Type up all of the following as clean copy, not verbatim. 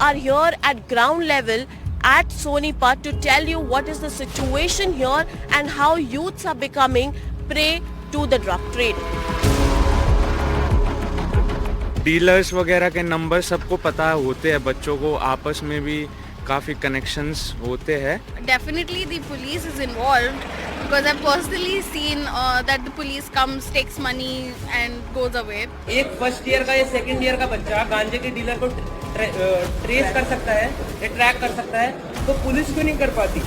are here at ground level at Sonipat to tell you what is the situation here and how youths are becoming prey to the drug trade. Dealers वगैरह के number सबको पता होते हैं, बच्चों को आपस में भी काफ़ी कनेक्शंस होते हैं. Definitely the police is involved because I've personally seen that the police comes, takes money and goes away. एक फर्स्ट ईयर का या सेकंड ईयर का बच्चा गांजे के डीलर को ट्रेस कर सकता है या ट्रैक कर सकता है, तो पुलिस क्यों नहीं कर पाती?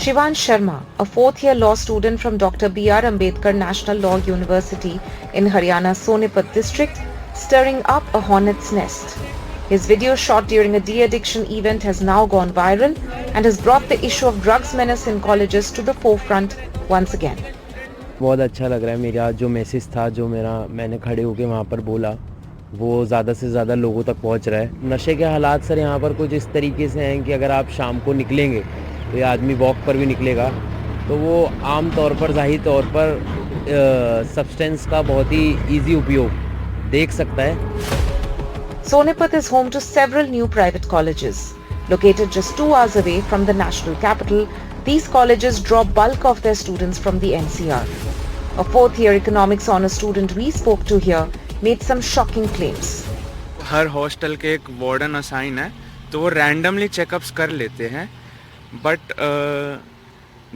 Shivansh Sharma, a fourth-year law student from Dr. B.R. Ambedkar National Law University in Haryana's Sonipat district, stirring up a hornet's nest. His video shot during a de-addiction event has now gone viral and has brought the issue of drugs menace in colleges to the forefront once again. बहुत अच्छा लग रहा है. मेरा जो message था, जो मैंने खड़े होकर वहाँ पर बोला, वो ज़्यादा से ज़्यादा लोगों तक पहुँच रहा है. नशे के हालात सर यहाँ पर कुछ इस तरीके से हैं कि अगर आप शाम को निकलेंगे तो ये आदमी वॉक पर भी निकलेगा तो वो आम तौर पर ज़ाहिर तौर पर सब्सटेंस का बहुत ही ईजी उपयोग देख सकता है. Sonipat is home to several new private colleges. Located just 2 hours away from the national capital, these colleges draw bulk of their students from the NCR. A fourth-year economics honor student we spoke to here made some shocking claims. Her hostel के एक warden assign है, तो वो randomly checkups कर लेते हैं. But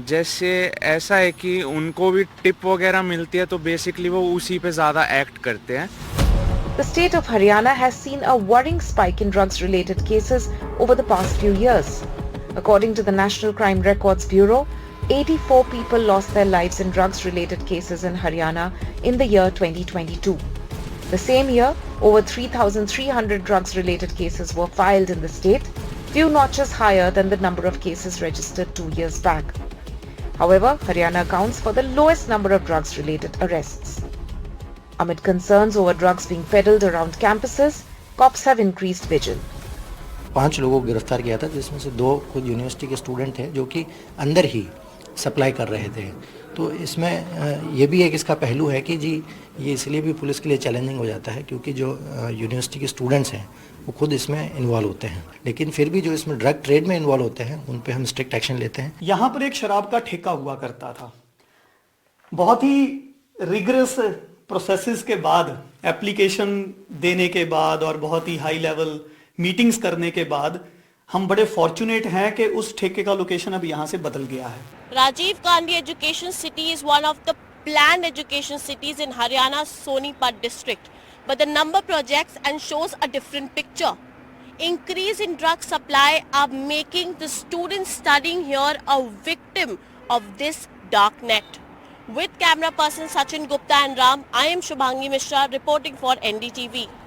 जैसे ऐसा है कि उनको भी टिप वगैरह मिलती है, तो बेसिकली वो उसी पे ज़्यादा एक्ट करते हैं. The state of Haryana has seen a worrying spike in drugs-related cases over the past few years. According to the National Crime Records Bureau, 84 people lost their lives in drugs-related cases in Haryana in the year 2022. The same year, over 3,300 drugs-related cases were filed in the state, few notches higher than the number of cases registered 2 years back. However, Haryana accounts for the lowest number of drugs-related arrests. Amid concerns over drugs being peddled around campuses, cops have increased vigil. 5 लोगों को गिरफ्तार किया था, जिसमें से 2 खुद university के student हैं जो कि अंदर ही सप्लाई कर रहे थे. तो इसमें ये भी एक इसका पहलू है कि जी ये इसलिए भी पुलिस के लिए चैलेंजिंग हो जाता है क्योंकि जो यूनिवर्सिटी के स्टूडेंट्स हैं वो खुद इसमें इन्वॉल्व होते हैं. लेकिन फिर भी जो इसमें ड्रग ट्रेड में इन्वॉल्व होते हैं उन पे हम स्ट्रिक्ट एक्शन लेते हैं. यहाँ पर एक शराब का ठेका हुआ करता था. बहुत ही रिगरस प्रोसेसेस के बाद, एप्लीकेशन देने के बाद और बहुत ही हाई लेवल मीटिंग्स करने के बाद हम बड़े फॉर्चुनेट हैं कि उस ठेके का लोकेशन अब यहाँ से बदल गया है. Rajiv Gandhi Education City is one of the planned education cities in Haryana's Sonipat district, but the number projects and shows a different picture. Increase in drug supply are making the students studying here a victim of this dark net. With camera person Sachin Gupta and Ram, I am Shubhangi Mishra reporting for NDTV.